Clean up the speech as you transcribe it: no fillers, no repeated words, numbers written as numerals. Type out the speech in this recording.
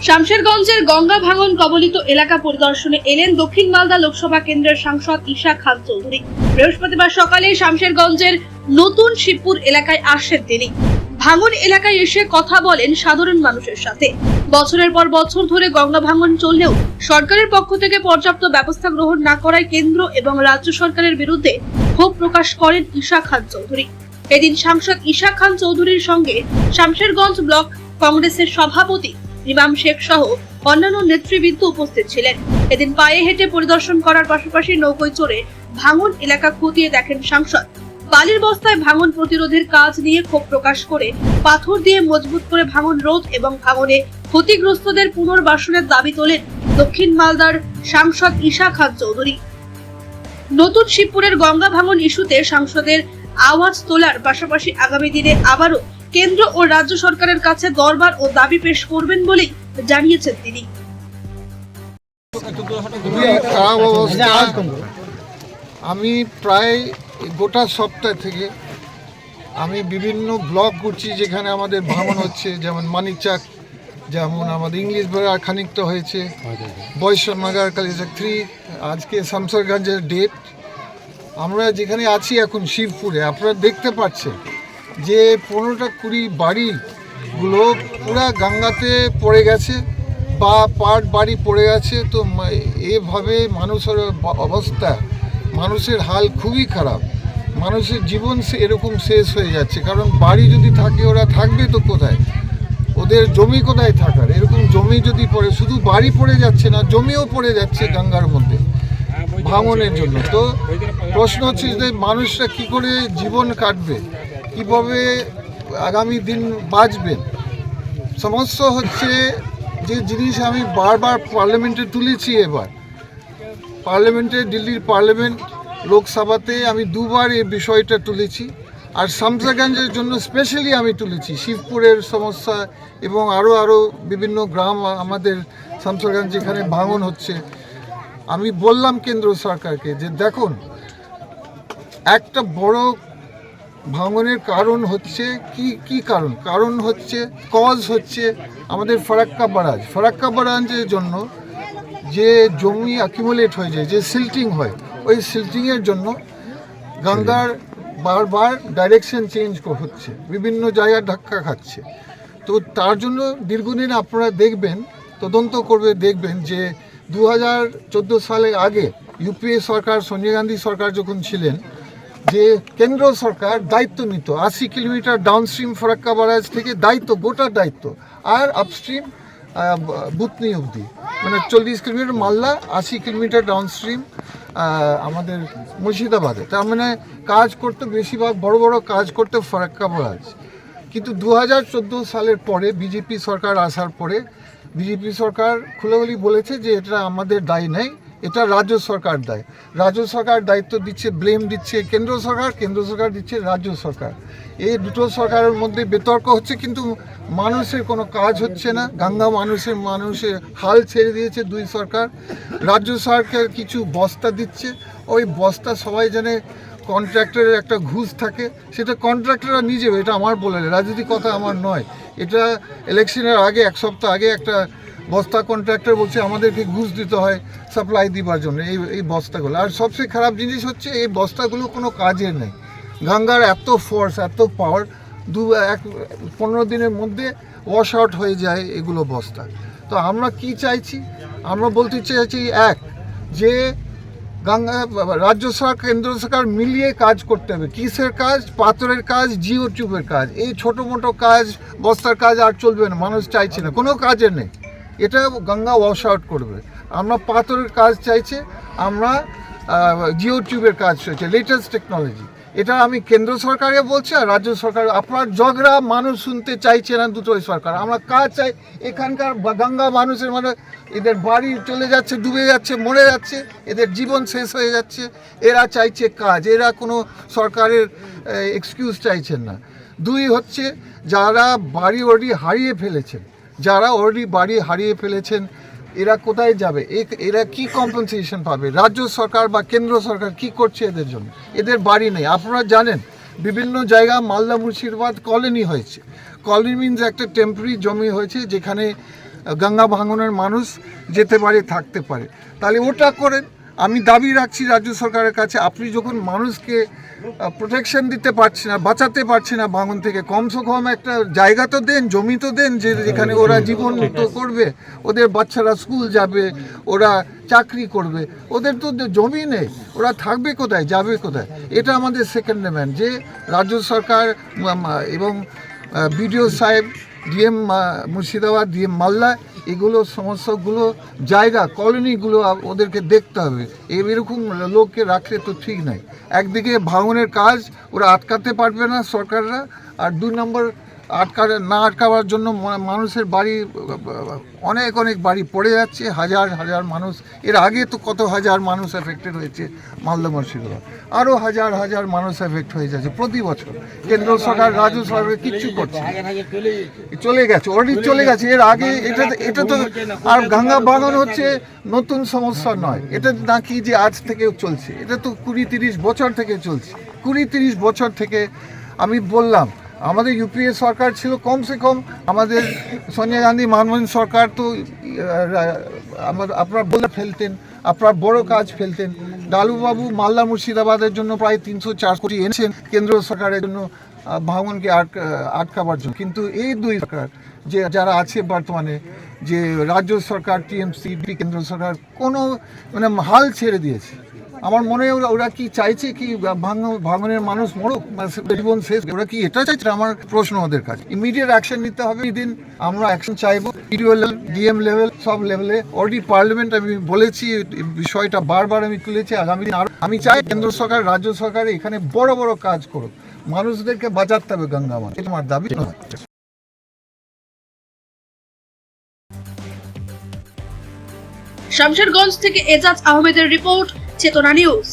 শামশেরগঞ্জের গঙ্গা ভাঙন কবলিত এলাকা পরিদর্শনে এলেন দক্ষিণ মালদা লোকসভা কেন্দ্রের সাংসদ ঈশা খান চৌধুরী। বৃহস্পতিবার সকালে শামশেরগঞ্জের নতুন শিবপুর এলাকায় আসেন তিনি। ভাঙন এলাকায় এসে কথা বলেন সাধারণ মানুষের সাথে। বছরের পর বছর ধরে গঙ্গা ভাঙন চললেও সরকারের পক্ষ থেকে পর্যাপ্ত ব্যবস্থা গ্রহণ না করায় কেন্দ্র এবং রাজ্য সরকারের বিরুদ্ধে ক্ষোভ প্রকাশ করেন ঈশা খান চৌধুরী। এদিন সাংসদ ঈশা খান চৌধুরীর সঙ্গে শামশেরগঞ্জ ব্লক কংগ্রেসের সভাপতি ইমাম শেখ সহ অন্যান্য নেতৃবৃন্দ উপস্থিত ছিলেন। এদিন পায়ে হেঁটে পরিদর্শন করার পাশাপাশি নৌকোয় চড়ে ভাঙন এলাকা খতিয়ে দেখেন সাংসদ। বালির বস্তায় ভাঙন প্রতিরোধের কাজ নিয়ে ক্ষোভ প্রকাশ করে পাথর দিয়ে মজবুত করে ভাঙন রোধ এবং ভাঙনে ক্ষতিগ্রস্তদের পুনর্বাসনের দাবি তোলেন দক্ষিণ মালদার সাংসদ ঈশা খান চৌধুরী। নতুন শিবপুরের গঙ্গা ভাঙন ইস্যুতে সাংসদের আওয়াজ তোলার পাশাপাশি আগামী দিনে আবারও কেন্দ্র ও রাজ্য সরকারের কাছে দরবার ও দাবি পেশ করবেন বলেই জানিয়েছেন তিনি। আমি প্রায় গোটা সপ্তাহ থেকে আমি বিভিন্ন ব্লক ঘুরছি যেখানে আমাদের ভাঙন হচ্ছে, যেমন মানিকচাক, যেমন আমাদের ইংলিশ বাজার খানিকটা হয়েছে, বৈষ্ণবনগর কালিচাক 3, আজকে শামশেরগঞ্জের ডেট। আমরা যেখানে আছি এখন শিবপুরে, আপনারা দেখতে পাচ্ছেন যে 15-20 বাড়িগুলো পুরা গঙ্গাতে পড়ে গেছে বা পাট বাড়ি পড়ে গেছে। তো এভাবে মানুষের অবস্থা, মানুষের হাল খুবই খারাপ। মানুষের জীবন এরকম শেষ হয়ে যাচ্ছে, কারণ বাড়ি যদি থাকে ওরা থাকবে তো কোথায়, ওদের জমি কোথায় থাকার। এরকম জমি যদি পড়ে, শুধু বাড়ি পড়ে যাচ্ছে না, জমিও পড়ে যাচ্ছে গঙ্গার মধ্যে ভাঙনের জন্য। তো প্রশ্ন হচ্ছে যে মানুষরা কি করে জীবন কাটবে, কিভাবে আগামী দিন বাঁচবেন। সমস্যা হচ্ছে যে জিনিস আমি বারবার পার্লামেন্টে তুলেছি, এবার পার্লামেন্টে, দিল্লির পার্লামেন্ট, লোকসভাতে আমি দুবার এই বিষয়টা তুলেছি। আর শামশেরগঞ্জের জন্য স্পেশালি আমি তুলেছি শিবপুরের সমস্যা এবং আরও বিভিন্ন গ্রাম আমাদের শামশেরগঞ্জ যেখানে ভাঙন হচ্ছে। আমি বললাম কেন্দ্র সরকারকে যে দেখুন, একটা বড় ভাঙনের কারণ হচ্ছে কি কারণ হচ্ছে, কজ হচ্ছে আমাদের ফারাক্কা বারাজের জন্য যে জমি অ্যাকিউমুলেট হয়ে যায়, যে সিল্টিং হয়, ওই সিল্টিংয়ের জন্য গঙ্গার বারবার ডাইরেকশন চেঞ্জ হচ্ছে, বিভিন্ন জায়গায় ধাক্কা খাচ্ছে। তো তার জন্য দীর্ঘদিন আপনারা দেখবেন, তদন্ত করবে, দেখবেন যে 2014 সালের আগে ইউপিএ সরকার, সোনিয়া গান্ধী সরকার যখন ছিলেন, যে কেন্দ্র সরকার দায়িত্ব নিত 80 কিলোমিটার ডাউনস্ট্রিম ফারাক্কা বারাজ থেকে, গোটা দায়িত্ব, আর আপস্ট্রিম বুতনি অবধি, মানে 40 কিলোমিটার মালদা, 80 কিলোমিটার ডাউনস্ট্রিম আমাদের মুর্শিদাবাদে। তার মানে কাজ করতে, বেশিরভাগ বড় বড় কাজ করতে ফারাক্কা বারাজ। কিন্তু 2014 সালের পরে বিজেপি সরকার আসার পরে বিজেপি সরকার খুলেগুলি বলেছে যে এটা আমাদের দায় নেই, এটা রাজ্য সরকার দায়। রাজ্য সরকার দায়িত্ব দিচ্ছে, ব্লেম দিচ্ছে কেন্দ্র সরকার দিচ্ছে রাজ্য সরকার। এই দুটো সরকারের মধ্যে বিতর্ক হচ্ছে, কিন্তু মানুষের কোনো কাজ হচ্ছে না। গঙ্গা মানুষের হাল ছেড়ে দিয়েছে দুই সরকার। রাজ্য সরকার কিছু বস্তা দিচ্ছে, ওই বস্তা সবাই জানে কন্ট্রাক্টরের একটা ঘুষ থাকে, সেটা কন্ট্রাক্টররা নিজে, এটা আমার বলে, রাজনৈতিক কথা আমার নয়, এটা ইলেকশনের আগে 1 সপ্তাহ আগে একটা বস্তা কন্ট্রাক্টর বলছে আমাদেরকে ঘুষ দিতে হয় সাপ্লাই দিবার জন্য এই বস্তাগুলো। আর সবচেয়ে খারাপ জিনিস হচ্ছে এই বস্তাগুলো কোনো কাজের নেই। গঙ্গার এত ফোর্স, এত পাওয়ার, 15 দিনের মধ্যে ওয়াশ আউট হয়ে যায় এগুলো বস্তা। তো আমরা কি চাইছি, আমরা বলতে চাইছি যে গঙ্গা, রাজ্য সরকার, কেন্দ্র সরকার মিলিয়ে কাজ করতে হবে। কিসের কাজ? পাথরের কাজ, জিও টিউবের কাজ। এই ছোটো মোটো কাজ, বস্তার কাজ আর চলবে না, মানুষ চাইছে না, কোনো কাজের নেই। এটা গঙ্গা ওয়াশ আউট করবে। আমরা পাথরের কাজ চাইছে, আমরা জিও টিউবের কাজ চাইছে, লেটেস্ট টেকনোলজি। এটা আমি কেন্দ্র সরকারকে বলছি আর রাজ্য সরকার। আপনার ঝগড়া মানুষ শুনতে চাইছে না দুটোই সরকার। আমরা কাজ চাই। এখানকার গঙ্গা মানুষের, মানে এদের বাড়ি চলে যাচ্ছে, ডুবে যাচ্ছে, মরে যাচ্ছে, এদের জীবন শেষ হয়ে যাচ্ছে। এরা চাইছে কাজ, এরা কোনো সরকারের এক্সকিউজ চাইছেন না। 2 হচ্ছে যারা বাড়ি হারিয়ে ফেলেছেন, এরা কোথায় যাবে, এরা কি কম্পেনসেশন পাবে? রাজ্য সরকার বা কেন্দ্র সরকার কি করছে এদের জন্য? এদের বাড়ি নেই। আপনারা জানেন বিভিন্ন জায়গা মালদা মুর্শিদাবাদ কলোনি হয়েছে। কলোনি মিনস একটা টেম্পোরারি জমি হয়েছে, যেখানে গঙ্গা ভাঙনের মানুষ যেতে পারে, থাকতে পারে, তাহলে ওটা করেন। আমি দাবি রাখছি রাজ্য সরকারের কাছে, আপনি যখন মানুষকে প্রোটেকশন দিতে পারছে না, বাঁচাতে পারছে না ভাঙন থেকে, কমসে কম একটা জায়গা তো দেন, জমি তো দেন, যেখানে ওরা জীবন তো করবে, ওদের বাচ্চারা স্কুল যাবে, ওরা চাকরি করবে, ওদের তো জমি নেই, ওরা থাকবে কোথায়, যাবে কোথায়? এটা আমাদের সেকেন্ড ডিমান্ড, যে রাজ্য সরকার এবং বিডিও সাহেব, ডিএম মুর্শিদাবাদ, ডিএম মালদা, এগুলো সমস্যাগুলো জায়গা কলোনিগুলো ওদেরকে দেখতে হবে। এরকম লোককে রাখলে তো ঠিক নাই। একদিকে ভাঙনের কাজ ওরা আটকাতে পারবে না সরকাররা, আর 2 নম্বর আটকাবার জন্য মানুষের বাড়ি, অনেক অনেক বাড়ি পড়ে যাচ্ছে, হাজার হাজার মানুষ, এর আগে তো কত হাজার মানুষ এফেক্টেড হয়েছে মালদা মুর্শিদাবাদ, আরও হাজার হাজার মানুষ এফেক্ট হয়ে যাচ্ছে প্রতি বছর। কেন্দ্র সরকার, রাজ্য সরকার কিচ্ছু করছে না। চলে গেছে, অলরেডি চলে গেছে। এর আগে এটা তো, আর গঙ্গা ভাঙন হচ্ছে নতুন সমস্যা নয়, এটা নাকি যে আজ থেকে চলছে, এটা তো 20-30 বছর থেকে চলছে। 20-30 বছর থেকে আমি বললাম, আমাদের ইউপিএ সরকার ছিল, কমসে কম আমাদের সোনিয়া গান্ধী, মনমোহন সরকার তো আপনার বলে ফেলতেন, আপনার বড় কাজ ফেলতেন। ডালুবাবু মালদা মুর্শিদাবাদের জন্য প্রায় 304 কোটি এনেছেন কেন্দ্র সরকারের জন্য ভাঙনকে আটকাবার জন্য। কিন্তু এই দুই সরকার যে যারা আছে বর্তমানে, যে রাজ্য সরকার, টিএমসি, কেন্দ্র সরকার, কোনো মানে হাল ছেড়ে দিয়েছে। আমার মনে হয় ওরা কি চাইছে, কি ভাঙনের মানুষ মরুক, জীবন শেষ, ওরা কি এটা চাইছে? আমার প্রশ্ন ওদের কাছে। ইমিডিয়েট অ্যাকশন নিতে হবে। এদিন আমরা অ্যাকশন চাইবো, পিডিও লেভেল, ডিএম লেভেল, সব লেভেলে। অলরেডি পার্লামেন্ট আমি বলেছি, বিষয়টা বারবার আমি তুলেছি। আগামী দিন আরও আমি চাই কেন্দ্র সরকার, রাজ্য সরকার এখানে বড় বড় কাজ করুক, মানুষদেরকে বাঁচাতে হবে গঙ্গা ভাঙন, এটা আমার দাবি। শামশেরগঞ্জ থেকে এজাজ আহমেদের রিপোর্ট, চেতনা নিউজ।